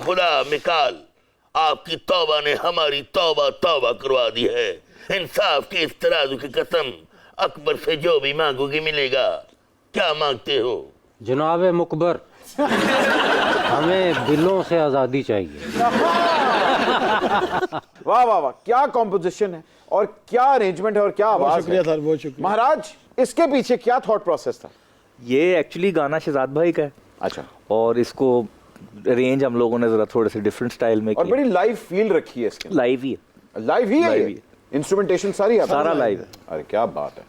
खुदा मिकाल, आपकी तौबा ने हमारी तौबा तौबा करवा दी है। इंसाफ के इस तराजू की कसम, अकबर से जो भी मांगोगे मिलेगा। क्या मांगते हो? जनाब मुकबर, हमें बिलों से आज़ादी चाहिए। वाह वाह वाह, क्या कॉम्पोजिशन है और क्या अरेंजमेंट है और क्या आवाज शुक्रिया है। सर, बहुत शुक्रिया। महाराज, इसके पीछे क्या थॉट प्रोसेस था? ये एक्चुअली गाना शहजाद भाई का है अच्छा, और इसको रेंज हम लोगों ने जरा थोड़े से डिफरेंट स्टाइल में और किया। बड़ी लाइव फील रखी है इसके, लाइव ही है। लाइव ही है Live ये? ही है। इंस्ट्रूमेंटेशन सारी आपकी? सारा लाइव है। अरे क्या बात है।